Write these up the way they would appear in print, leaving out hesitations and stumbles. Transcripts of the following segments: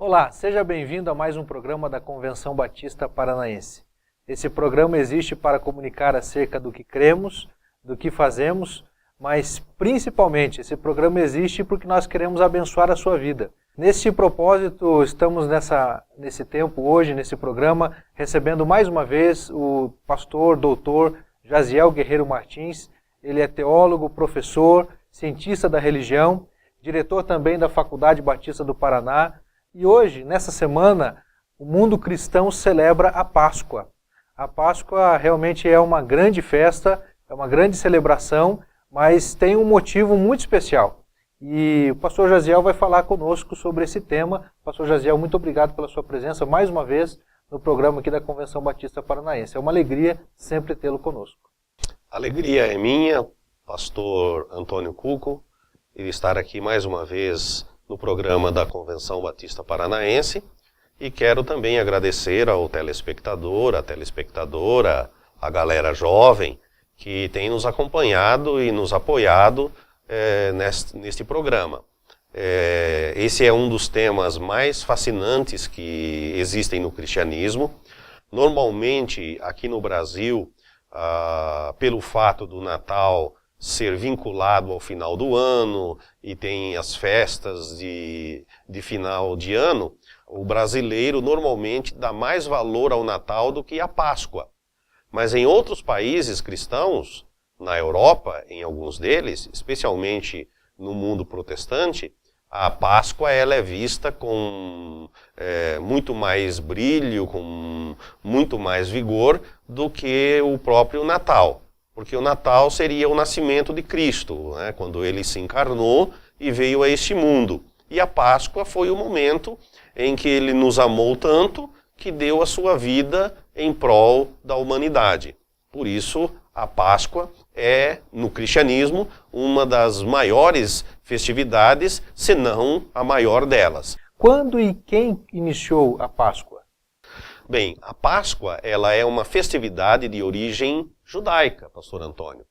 Olá, seja bem-vindo a mais um programa da Convenção Batista Paranaense. Esse programa existe para comunicar acerca do que cremos, do que fazemos, mas principalmente esse programa existe porque nós queremos abençoar a sua vida. Nesse propósito, estamos nesse tempo hoje, nesse programa, recebendo mais uma vez o pastor, doutor Jaziel Guerreiro Martins. Ele é teólogo, professor, cientista da religião, diretor também da Faculdade Batista do Paraná. E hoje, nessa semana, o mundo cristão celebra a Páscoa. A Páscoa realmente é uma grande festa, é uma grande celebração, mas tem um motivo muito especial. E o pastor Jaziel vai falar conosco sobre esse tema. Pastor Jaziel, muito obrigado pela sua presença mais uma vez no programa aqui da Convenção Batista Paranaense. É uma alegria sempre tê-lo conosco. A alegria é minha, pastor Antônio Cuco, de estar aqui mais uma vez no programa da Convenção Batista Paranaense, e quero também agradecer ao telespectador, à telespectadora, à galera jovem que tem nos acompanhado e nos apoiado neste programa. Esse é um dos temas mais fascinantes que existem no cristianismo. Normalmente, aqui no Brasil, pelo fato do Natal ser vinculado ao final do ano e tem as festas de final de ano, o brasileiro normalmente dá mais valor ao Natal do que à Páscoa. Mas em outros países cristãos, na Europa, em alguns deles, especialmente no mundo protestante, a Páscoa ela é vista com muito mais brilho, com muito mais vigor do que o próprio Natal. Porque o Natal seria o nascimento de Cristo, né, quando ele se encarnou e veio a este mundo. E a Páscoa foi o momento em que ele nos amou tanto que deu a sua vida em prol da humanidade. Por isso, a Páscoa é, no cristianismo, uma das maiores festividades, se não a maior delas. Quando e quem iniciou a Páscoa? Bem, a Páscoa ela é uma festividade de origem judaica, pastor Antônio.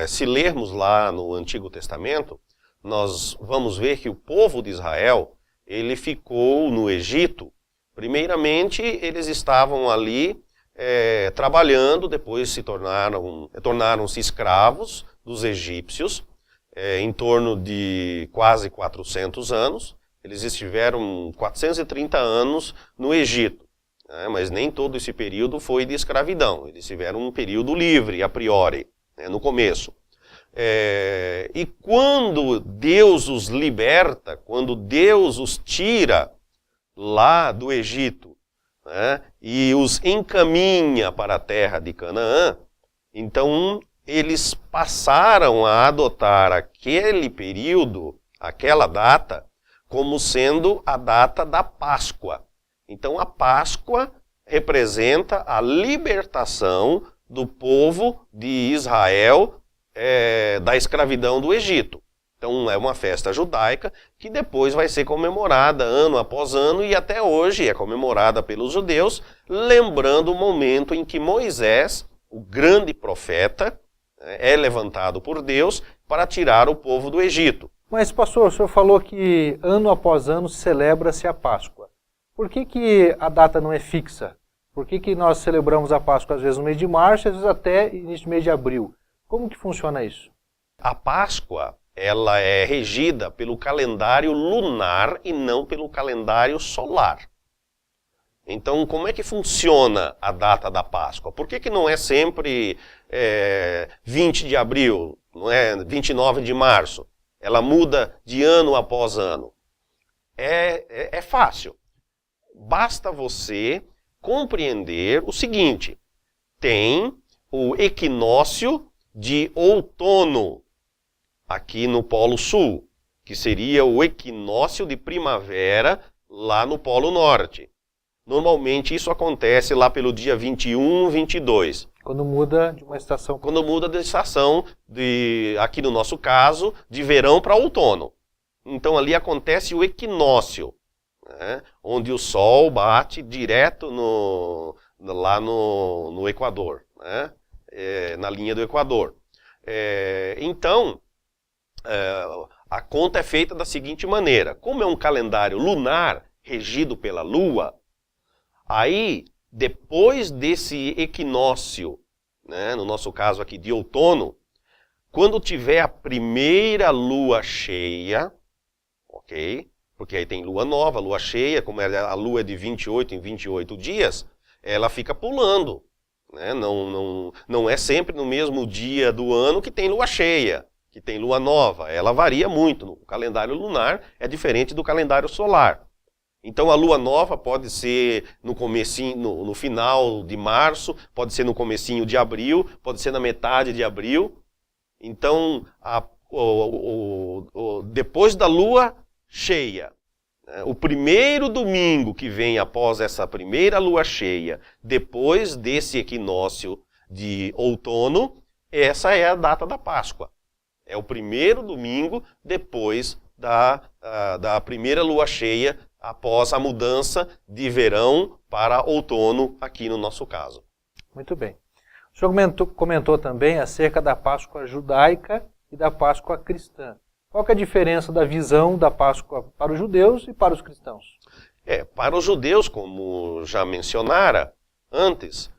Se lermos lá no Antigo Testamento, nós vamos ver que o povo de Israel, ele ficou no Egito. Primeiramente, eles estavam ali trabalhando, depois tornaram-se escravos dos egípcios, em torno de quase 400 anos. Eles estiveram 430 anos no Egito, né, mas nem todo esse período foi de escravidão. Eles tiveram um período livre, a priori, né, no começo. E quando Deus os liberta, quando Deus os tira lá do Egito, né, e os encaminha para a terra de Canaã, então eles passaram a adotar aquele período, aquela data, como sendo a data da Páscoa. Então a Páscoa representa a libertação do povo de Israel da escravidão do Egito. Então é uma festa judaica que depois vai ser comemorada ano após ano e até hoje é comemorada pelos judeus, lembrando o momento em que Moisés, o grande profeta, é levantado por Deus para tirar o povo do Egito. Mas, pastor, o senhor falou que ano após ano celebra-se a Páscoa. Por que a data não é fixa? Por que nós celebramos a Páscoa às vezes no mês de março, às vezes até início do mês de abril? Como que funciona isso? A Páscoa ela é regida pelo calendário lunar e não pelo calendário solar. Então, como é que funciona a data da Páscoa? Por que não é sempre 20 de abril, não é 29 de março? Ela muda de ano após ano. É fácil. Basta você compreender o seguinte: tem o equinócio de outono aqui no Polo Sul, que seria o equinócio de primavera lá no Polo Norte. Normalmente isso acontece lá pelo dia 21, 22. Quando muda de uma estação. Quando muda de estação, aqui no nosso caso, de verão para outono. Então ali acontece o equinócio, né, onde o sol bate direto lá no Equador, né, na linha do Equador. Então, a conta é feita da seguinte maneira: como é um calendário lunar, regido pela lua, aí, depois desse equinócio, né, no nosso caso aqui de outono, quando tiver a primeira lua cheia, ok? Porque aí tem lua nova, lua cheia, como a lua é de 28 em 28 dias, ela fica pulando. Né? Não é sempre no mesmo dia do ano que tem lua cheia, que tem lua nova. Ela varia muito. O calendário lunar é diferente do calendário solar. Então a lua nova pode ser no comecinho, no final de março, pode ser no comecinho de abril, pode ser na metade de abril. Então, depois da lua cheia, né, o primeiro domingo que vem após essa primeira lua cheia, depois desse equinócio de outono, essa é a data da Páscoa. É o primeiro domingo depois da primeira lua cheia, após a mudança de verão para outono, aqui no nosso caso. Muito bem. O senhor comentou também acerca da Páscoa judaica e da Páscoa cristã. Qual que é a diferença da visão da Páscoa para os judeus e para os cristãos? Para os judeus, como já mencionara antes,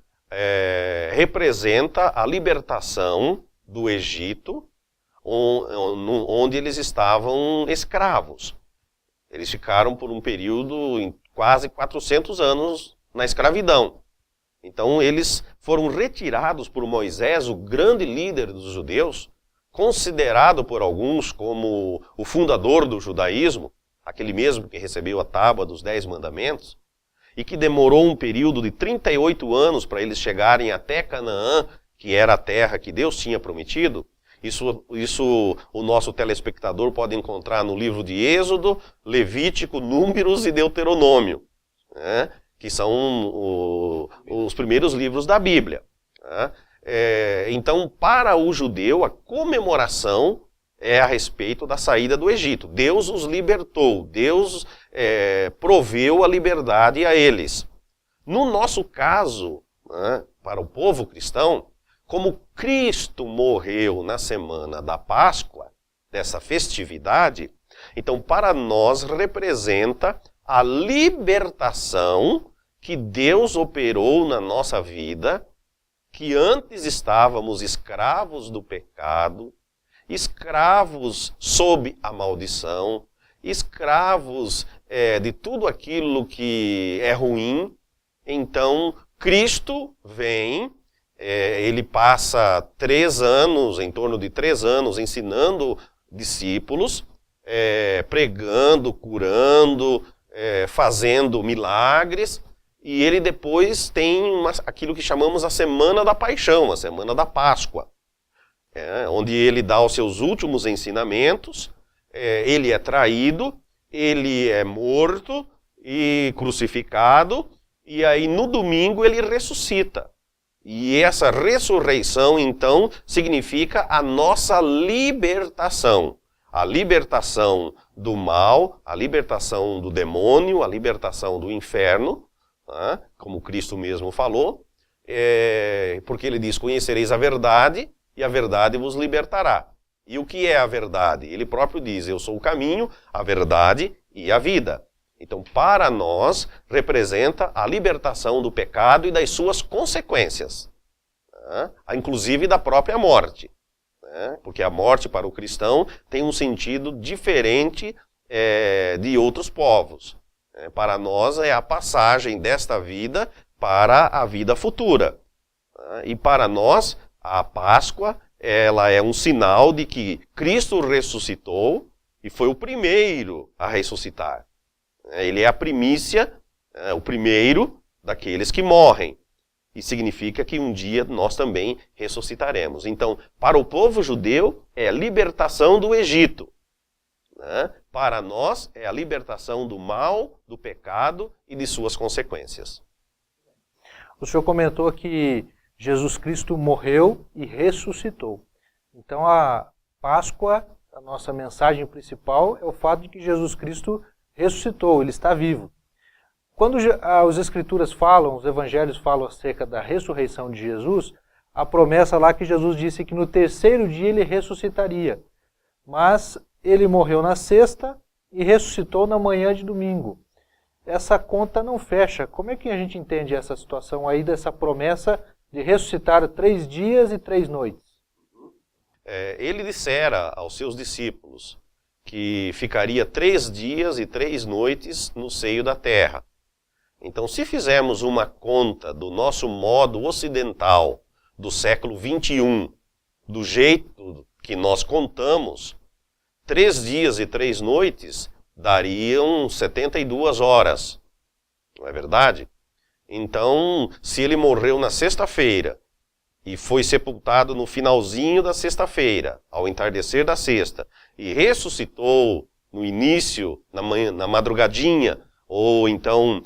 representa a libertação do Egito, onde eles estavam escravos. Eles ficaram por um período em quase 400 anos na escravidão. Então eles foram retirados por Moisés, o grande líder dos judeus, considerado por alguns como o fundador do judaísmo, aquele mesmo que recebeu a tábua dos 10 mandamentos, e que demorou um período de 38 anos para eles chegarem até Canaã, que era a terra que Deus tinha prometido. Isso o nosso telespectador pode encontrar no livro de Êxodo, Levítico, Números e Deuteronômio, né? Que são os primeiros livros da Bíblia. Né? Então, para o judeu, a comemoração é a respeito da saída do Egito. Deus os libertou, Deus proveu a liberdade a eles. No nosso caso, né, para o povo cristão, como Cristo morreu na semana da Páscoa, dessa festividade, então para nós representa a libertação que Deus operou na nossa vida, que antes estávamos escravos do pecado, escravos sob a maldição, escravos de tudo aquilo que é ruim. Então, Cristo vem, ele passa 3 anos, em torno de 3 anos, ensinando discípulos, pregando, curando, fazendo milagres. E ele depois tem aquilo que chamamos a Semana da Paixão, a Semana da Páscoa, onde ele dá os seus últimos ensinamentos, ele é traído, ele é morto e crucificado, e aí no domingo ele ressuscita. E essa ressurreição, então, significa a nossa libertação. A libertação do mal, a libertação do demônio, a libertação do inferno, como Cristo mesmo falou, porque ele diz, conhecereis a verdade e a verdade vos libertará. E o que é a verdade? Ele próprio diz, eu sou o caminho, a verdade e a vida. Então, para nós, representa a libertação do pecado e das suas consequências, inclusive da própria morte. Porque a morte para o cristão tem um sentido diferente de outros povos. Para nós é a passagem desta vida para a vida futura. E para nós, a Páscoa, ela é um sinal de que Cristo ressuscitou e foi o primeiro a ressuscitar. Ele é a primícia, o primeiro daqueles que morrem. E significa que um dia nós também ressuscitaremos. Então, para o povo judeu, é a libertação do Egito. Para nós, é a libertação do mal, do pecado e de suas consequências. O senhor comentou que Jesus Cristo morreu e ressuscitou. Então, a Páscoa, a nossa mensagem principal, é o fato de que Jesus Cristo ressuscitou, ele está vivo. Quando as Escrituras falam, os Evangelhos falam acerca da ressurreição de Jesus, a promessa lá que Jesus disse que no 3º dia ele ressuscitaria. Mas ele morreu na sexta e ressuscitou na manhã de domingo. essa conta não fecha. Como é que a gente entende essa situação aí, dessa promessa de ressuscitar 3 dias e 3 noites? Ele dissera aos seus discípulos que ficaria 3 dias e 3 noites no seio da terra. Então, se fizermos uma conta do nosso modo ocidental do século 21, do jeito que nós contamos, 3 dias e 3 noites dariam 72 horas, não é verdade? Então, se ele morreu na sexta-feira e foi sepultado no finalzinho da sexta-feira, ao entardecer da sexta, e ressuscitou no início, na manhã, na madrugadinha, ou então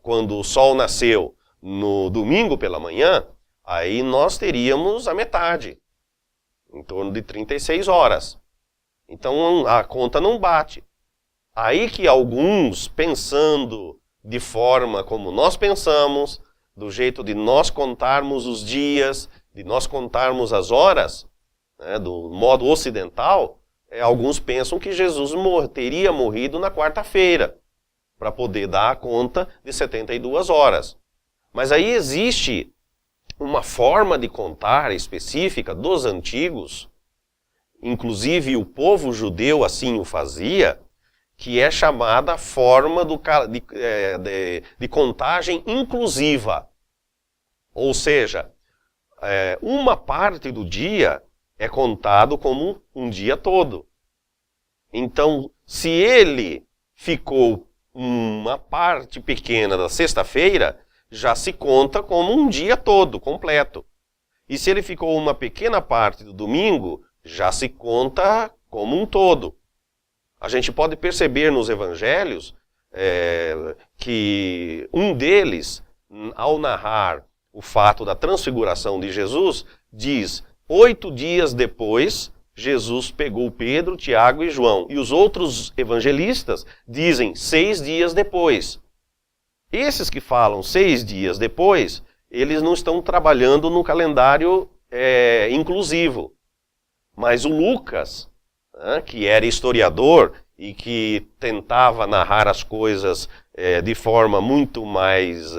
quando o sol nasceu no domingo pela manhã, aí nós teríamos a metade, em torno de 36 horas. Então a conta não bate. Aí que alguns, pensando de forma como nós pensamos, do jeito de nós contarmos os dias, de nós contarmos as horas, né, do modo ocidental, alguns pensam que Jesus teria morrido na quarta-feira, para poder dar a conta de 72 horas. Mas aí existe uma forma de contar específica dos antigos, inclusive o povo judeu assim o fazia, que é chamada forma de contagem inclusiva. Ou seja, uma parte do dia é contado como um dia todo. Então, se ele ficou uma parte pequena da sexta-feira, já se conta como um dia todo, completo. E se ele ficou uma pequena parte do domingo, já se conta como um todo. A gente pode perceber nos evangelhos que um deles, ao narrar o fato da transfiguração de Jesus, diz: 8 dias depois, Jesus pegou Pedro, Tiago e João. E os outros evangelistas dizem 6 dias depois. Esses que falam 6 dias depois, eles não estão trabalhando no calendário inclusivo. Mas o Lucas, que era historiador e que tentava narrar as coisas de forma muito mais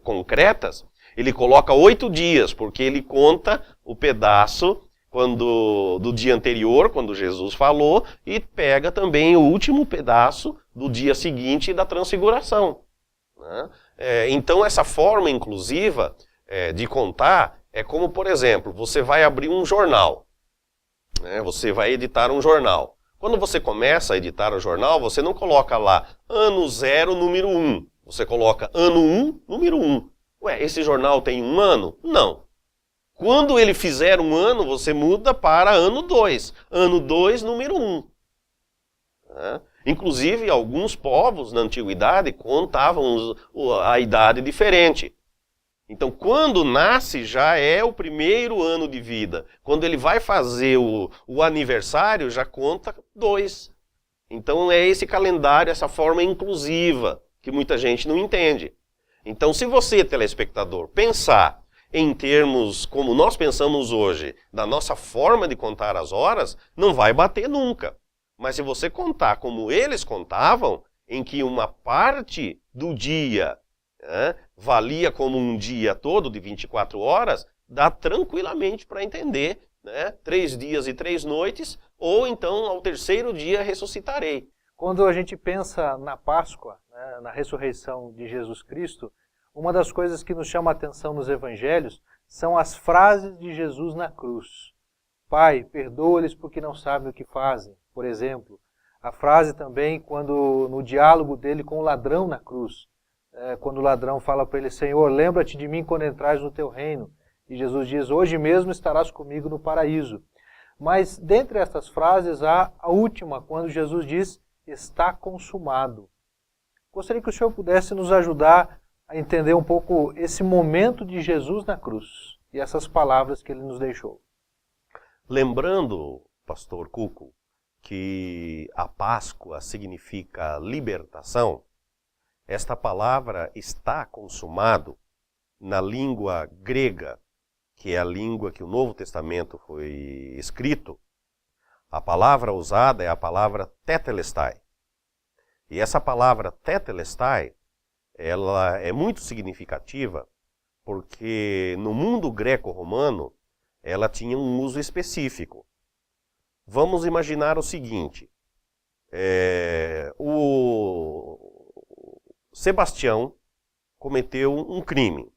concretas, ele coloca 8 dias, porque ele conta o pedaço do dia anterior, quando Jesus falou, e pega também o último pedaço do dia seguinte da transfiguração. Né? Então essa forma inclusiva de contar é como, por exemplo, você vai abrir um jornal. Você vai editar um jornal. Quando você começa a editar o jornal, você não coloca lá ano 0, número 1. Você coloca ano 1, número 1. Ué, esse jornal tem um ano? Não. Quando ele fizer um ano, você muda para ano 2. Ano 2, número 1. Inclusive, alguns povos na antiguidade contavam a idade diferente. Então, quando nasce, já é o primeiro ano de vida. Quando ele vai fazer o aniversário, já conta 2. Então, é esse calendário, essa forma inclusiva, que muita gente não entende. Então, se você, telespectador, pensar em termos como nós pensamos hoje, da nossa forma de contar as horas, não vai bater nunca. Mas se você contar como eles contavam, em que uma parte do dia valia como um dia todo de 24 horas, dá tranquilamente para entender, 3 dias e 3 noites, ou então ao terceiro dia ressuscitarei. Quando a gente pensa na Páscoa, na ressurreição de Jesus Cristo, uma das coisas que nos chama a atenção nos evangelhos são as frases de Jesus na cruz. Pai, perdoa-lhes porque não sabem o que fazem, por exemplo. A frase também quando no diálogo dele com o ladrão na cruz, quando o ladrão fala para ele: Senhor, lembra-te de mim quando entrares no teu reino. E Jesus diz: hoje mesmo estarás comigo no paraíso. Mas dentre estas frases há a última, quando Jesus diz: está consumado. Gostaria que o senhor pudesse nos ajudar a entender um pouco esse momento de Jesus na cruz e essas palavras que ele nos deixou. Lembrando, pastor Cuco, que a Páscoa significa libertação, esta palavra está consumado na língua grega, que é a língua que o Novo Testamento foi escrito. A palavra usada é a palavra tetelestai. E essa palavra tetelestai, ela é muito significativa porque no mundo greco-romano ela tinha um uso específico. Vamos imaginar o seguinte, o Sebastião cometeu um crime.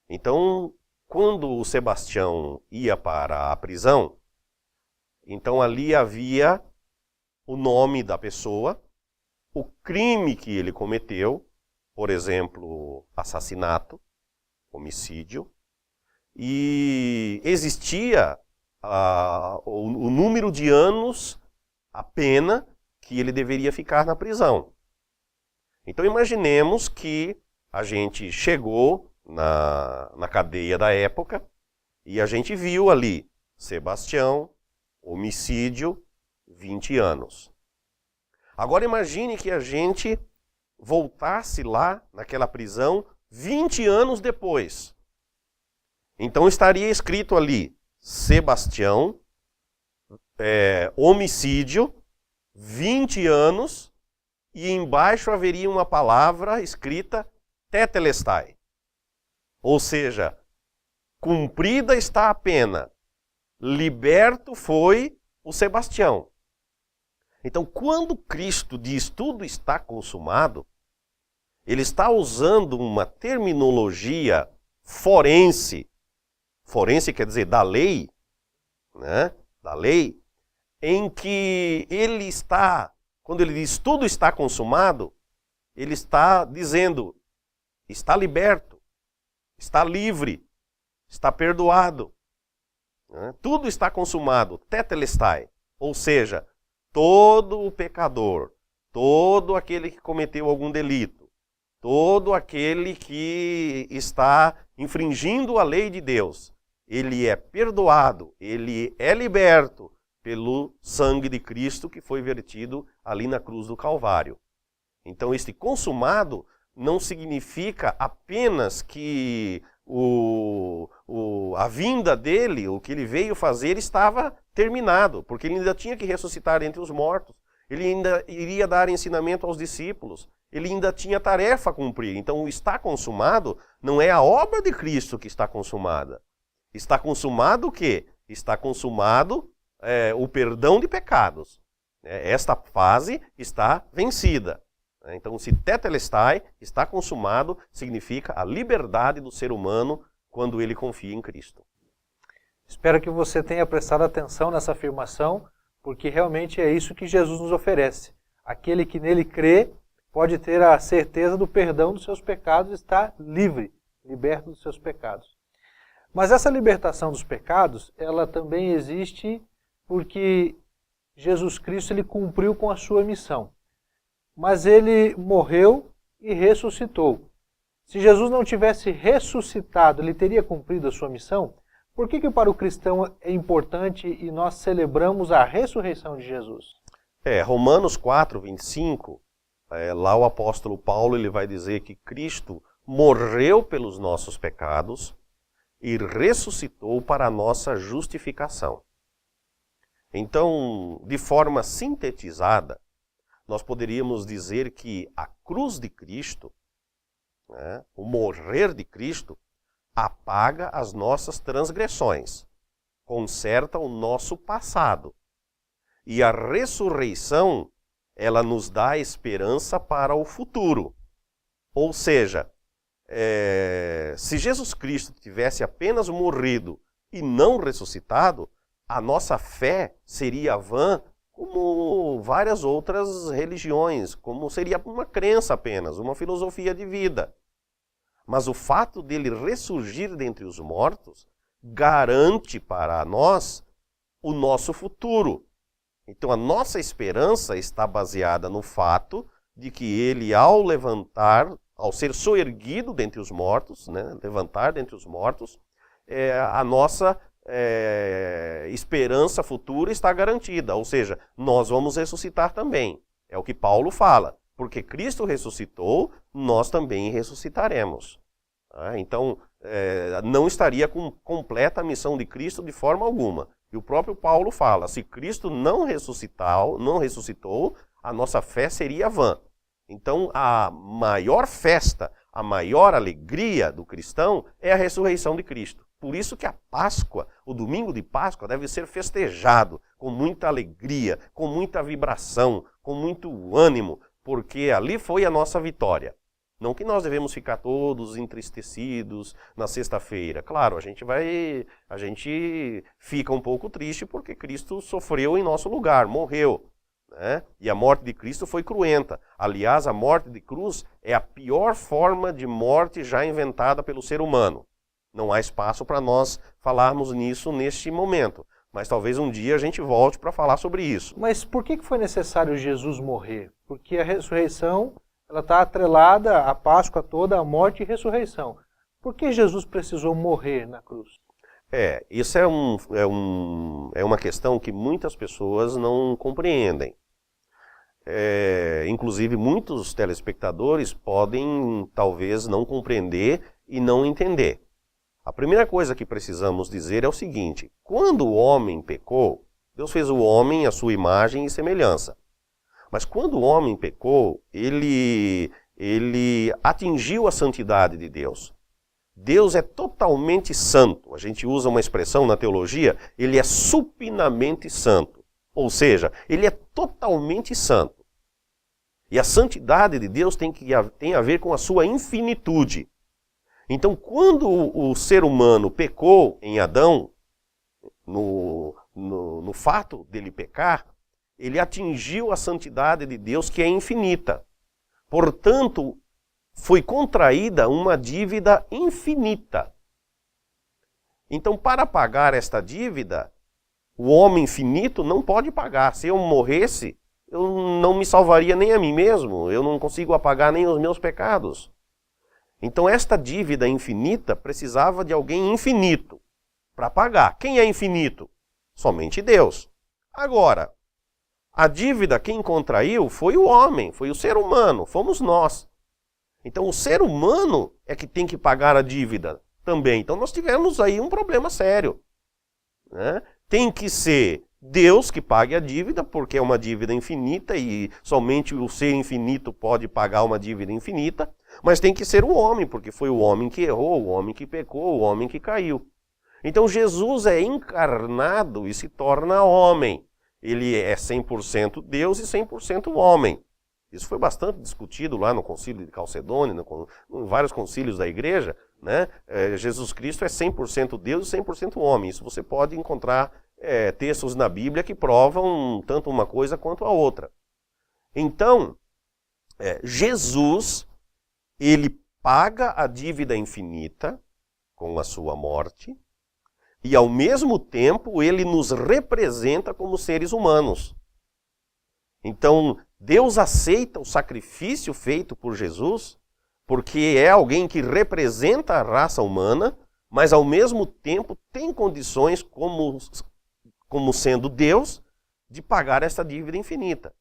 Então, quando o Sebastião ia para a prisão, então ali havia o nome da pessoa, o crime que ele cometeu, por exemplo, assassinato, homicídio, e existia o número de anos, a pena que ele deveria ficar na prisão. Então imaginemos que a gente chegou na cadeia da época e a gente viu ali Sebastião, homicídio, 20 anos. Agora imagine que a gente voltasse lá naquela prisão 20 anos depois. Então estaria escrito ali, Sebastião, homicídio, 20 anos, e embaixo haveria uma palavra escrita tetelestai. Ou seja, cumprida está a pena, liberto foi o Sebastião. Então, quando Cristo diz tudo está consumado, ele está usando uma terminologia forense. Forense quer dizer da lei, né? Da lei, em que ele está, quando ele diz tudo está consumado, ele está dizendo, está liberto, está livre, está perdoado. Né? Tudo está consumado, tetelestai. Ou seja, todo o pecador, todo aquele que cometeu algum delito, todo aquele que está infringindo a lei de Deus, ele é perdoado, ele é liberto pelo sangue de Cristo que foi vertido ali na cruz do Calvário. Então, este consumado não significa apenas que a vinda dele, o que ele veio fazer, estava terminado, porque ele ainda tinha que ressuscitar entre os mortos, ele ainda iria dar ensinamento aos discípulos, ele ainda tinha tarefa a cumprir. Então, o está consumado não é a obra de Cristo que está consumada. Está consumado o quê? Está consumado o perdão de pecados. Esta fase está vencida. Então, se tetelestai, está consumado, significa a liberdade do ser humano quando ele confia em Cristo. Espero que você tenha prestado atenção nessa afirmação, porque realmente é isso que Jesus nos oferece. Aquele que nele crê pode ter a certeza do perdão dos seus pecados e está livre, liberto dos seus pecados. Mas essa libertação dos pecados, ela também existe porque Jesus Cristo ele cumpriu com a sua missão. Mas ele morreu e ressuscitou. Se Jesus não tivesse ressuscitado, ele teria cumprido a sua missão? Por que para o cristão é importante e nós celebramos a ressurreição de Jesus? Romanos 4, 25, lá o apóstolo Paulo ele vai dizer que Cristo morreu pelos nossos pecados e ressuscitou para a nossa justificação. Então, de forma sintetizada, nós poderíamos dizer que a cruz de Cristo, né, o morrer de Cristo, apaga as nossas transgressões, conserta o nosso passado. E a ressurreição, ela nos dá esperança para o futuro. Ou seja, se Jesus Cristo tivesse apenas morrido e não ressuscitado, a nossa fé seria vã como várias outras religiões, como seria uma crença apenas, uma filosofia de vida. Mas o fato dele ressurgir dentre os mortos garante para nós o nosso futuro. Então a nossa esperança está baseada no fato de que ele, ao ser soerguido dentre os mortos, né, levantar dentre os mortos, a nossa esperança futura está garantida. Ou seja, nós vamos ressuscitar também. É o que Paulo fala. Porque Cristo ressuscitou, nós também ressuscitaremos. Então, não estaria completa a missão de Cristo de forma alguma. E o próprio Paulo fala, se Cristo não ressuscitou, a nossa fé seria vã. Então, a maior festa, a maior alegria do cristão é a ressurreição de Cristo. Por isso que a Páscoa, o domingo de Páscoa, deve ser festejado com muita alegria, com muita vibração, com muito ânimo, porque ali foi a nossa vitória. Não que nós devemos ficar todos entristecidos na sexta-feira. Claro, a gente fica um pouco triste porque Cristo sofreu em nosso lugar, morreu. Né? E a morte de Cristo foi cruenta. Aliás, a morte de cruz é a pior forma de morte já inventada pelo ser humano. Não há espaço para nós falarmos nisso neste momento. Mas talvez um dia a gente volte para falar sobre isso. Mas por que foi necessário Jesus morrer? Porque a ressurreição ela está atrelada à Páscoa toda, à morte e ressurreição. Por que Jesus precisou morrer na cruz? Isso é uma questão que muitas pessoas não compreendem. Inclusive, muitos telespectadores podem, talvez, não compreender e não entender. A primeira coisa que precisamos dizer é o seguinte: quando o homem pecou, Deus fez o homem à sua imagem e semelhança. Mas quando o homem pecou, ele atingiu a santidade de Deus. Deus é totalmente santo. A gente usa uma expressão na teologia, ele é supinamente santo. Ou seja, ele é totalmente santo. E a santidade de Deus tem a ver com a sua infinitude. Então, quando o ser humano pecou em Adão, no fato dele pecar, ele atingiu a santidade de Deus, que é infinita. Portanto, foi contraída uma dívida infinita. Então, para pagar esta dívida, o homem finito não pode pagar. Se eu morresse, eu não me salvaria nem a mim mesmo. Eu não consigo apagar nem os meus pecados. Então, esta dívida infinita precisava de alguém infinito para pagar. Quem é infinito? Somente Deus. Agora, a dívida quem contraiu foi o homem, foi o ser humano, fomos nós. Então, o ser humano é que tem que pagar a dívida também. Então, nós tivemos aí um problema sério. Né? Tem que ser Deus que pague a dívida, porque é uma dívida infinita e somente o ser infinito pode pagar uma dívida infinita. Mas tem que ser o homem, porque foi o homem que errou, o homem que pecou, o homem que caiu. Então, Jesus é encarnado e se torna homem. Ele é 100% Deus e 100% homem. Isso foi bastante discutido lá no Concílio de Calcedônia, em vários concílios da igreja. Né? Jesus Cristo é 100% Deus e 100% homem. Isso você pode encontrar textos na Bíblia que provam tanto uma coisa quanto a outra. Então, Jesus, ele paga a dívida infinita com a sua morte, e ao mesmo tempo ele nos representa como seres humanos. Então, Deus aceita o sacrifício feito por Jesus, porque é alguém que representa a raça humana, mas ao mesmo tempo tem condições, como sendo Deus, de pagar essa dívida infinita.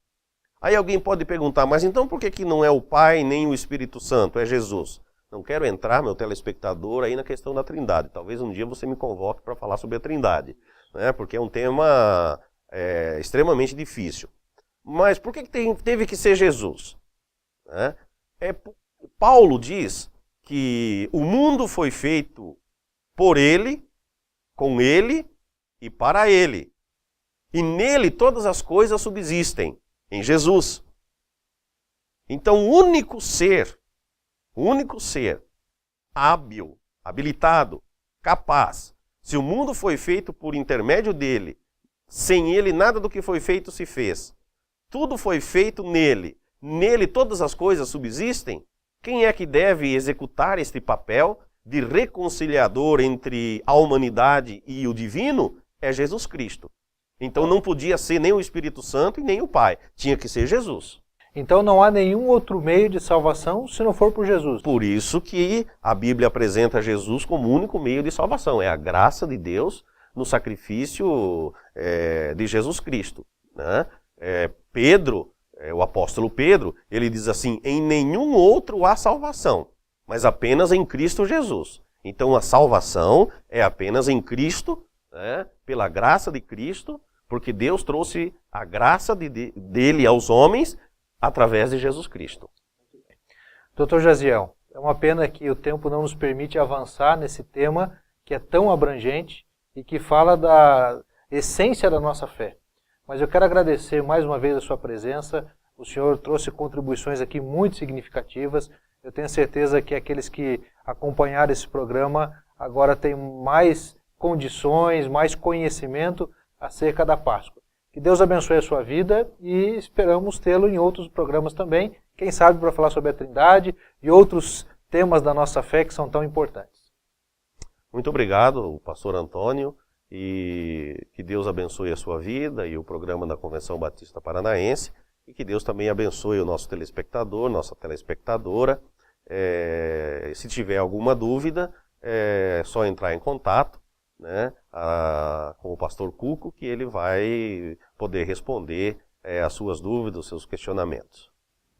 Aí alguém pode perguntar, mas então por que não é o Pai nem o Espírito Santo, é Jesus? Não quero entrar, meu telespectador, aí na questão da Trindade. Talvez um dia você me convoque para falar sobre a Trindade, né? Porque é um tema extremamente difícil. Mas por que teve que ser Jesus? Né? Paulo diz que o mundo foi feito por ele, com ele e para ele. E nele todas as coisas subsistem, em Jesus. Então o único ser hábil, habilitado, capaz, se o mundo foi feito por intermédio dele, sem ele nada do que foi feito se fez. Tudo foi feito nele. Nele todas as coisas subsistem. Quem é que deve executar este papel de reconciliador entre a humanidade e o divino? É Jesus Cristo. Então não podia ser nem o Espírito Santo e nem o Pai. Tinha que ser Jesus. Então não há nenhum outro meio de salvação se não for por Jesus. Por isso que a Bíblia apresenta Jesus como o único meio de salvação. É a graça de Deus no sacrifício de Jesus Cristo. Né? O apóstolo Pedro, ele diz assim, em nenhum outro há salvação, mas apenas em Cristo Jesus. Então a salvação é apenas em Cristo, né? Pela graça de Cristo, porque Deus trouxe a graça dele aos homens através de Jesus Cristo. Dr. Jaziel, é uma pena que o tempo não nos permite avançar nesse tema que é tão abrangente e que fala da essência da nossa fé. Mas eu quero agradecer mais uma vez a sua presença. O senhor trouxe contribuições aqui muito significativas. Eu tenho certeza que aqueles que acompanharam esse programa agora têm mais condições, mais conhecimento acerca da Páscoa. Que Deus abençoe a sua vida e esperamos tê-lo em outros programas também, quem sabe para falar sobre a Trindade e outros temas da nossa fé que são tão importantes. Muito obrigado, pastor Antônio, e que Deus abençoe a sua vida e o programa da Convenção Batista Paranaense, e que Deus também abençoe o nosso telespectador, nossa telespectadora. Se tiver alguma dúvida, é só entrar em contato, né, com o pastor Cuco, que ele vai poder responder as suas dúvidas, os seus questionamentos.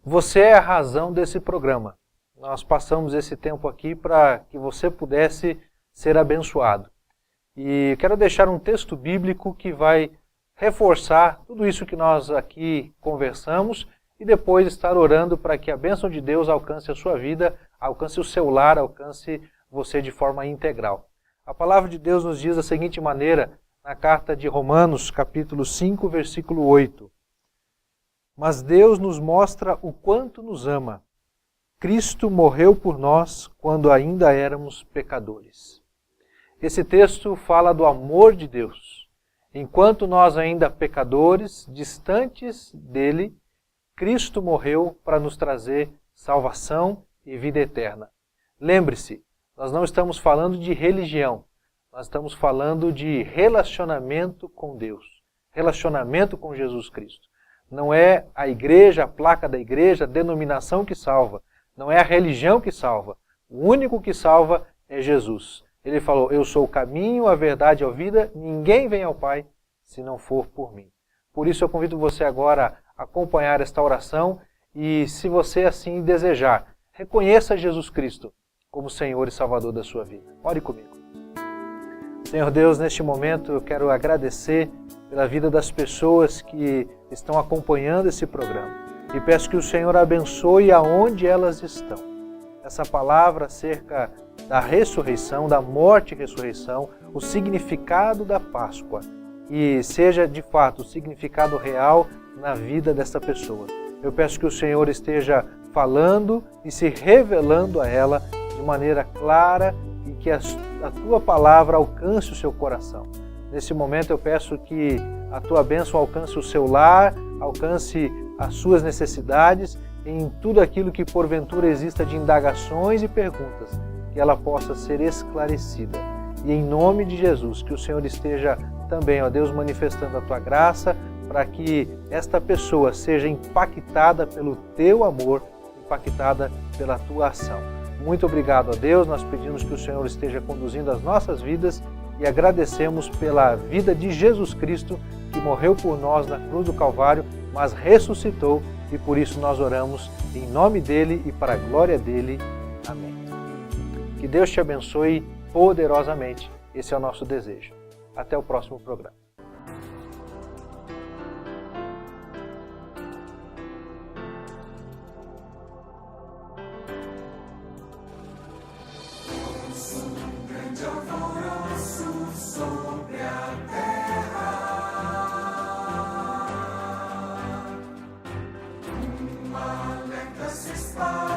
Você é a razão desse programa. Nós passamos esse tempo aqui para que você pudesse ser abençoado. E quero deixar um texto bíblico que vai reforçar tudo isso que nós aqui conversamos e depois estar orando para que a bênção de Deus alcance a sua vida, alcance o seu lar, alcance você de forma integral. A palavra de Deus nos diz da seguinte maneira, na carta de Romanos, capítulo 5, versículo 8. Mas Deus nos mostra o quanto nos ama. Cristo morreu por nós quando ainda éramos pecadores. Esse texto fala do amor de Deus. Enquanto nós ainda pecadores, distantes dele, Cristo morreu para nos trazer salvação e vida eterna. Lembre-se, nós não estamos falando de religião, nós estamos falando de relacionamento com Deus, relacionamento com Jesus Cristo. Não é a igreja, a placa da igreja, a denominação que salva, não é a religião que salva. O único que salva é Jesus. Ele falou, eu sou o caminho, a verdade e a vida, ninguém vem ao Pai se não for por mim. Por isso eu convido você agora a acompanhar esta oração e, se você assim desejar, reconheça Jesus Cristo como Senhor e Salvador da sua vida. Ore comigo. Senhor Deus, neste momento eu quero agradecer pela vida das pessoas que estão acompanhando esse programa e peço que o Senhor abençoe aonde elas estão. Essa palavra acerca da ressurreição, da morte e ressurreição, o significado da Páscoa, e seja de fato o significado real na vida dessa pessoa. Eu peço que o Senhor esteja falando e se revelando a ela de maneira clara e que a Tua palavra alcance o seu coração. Nesse momento eu peço que a Tua bênção alcance o seu lar, alcance as suas necessidades, em tudo aquilo que porventura exista de indagações e perguntas, que ela possa ser esclarecida. E em nome de Jesus, que o Senhor esteja também, ó Deus, manifestando a Tua graça, para que esta pessoa seja impactada pelo Teu amor, impactada pela Tua ação. Muito obrigado a Deus, nós pedimos que o Senhor esteja conduzindo as nossas vidas e agradecemos pela vida de Jesus Cristo, que morreu por nós na cruz do Calvário, mas ressuscitou, e por isso nós oramos em nome dEle e para a glória dEle. Amém. Que Deus te abençoe poderosamente. Esse é o nosso desejo. Até o próximo programa. Se espalha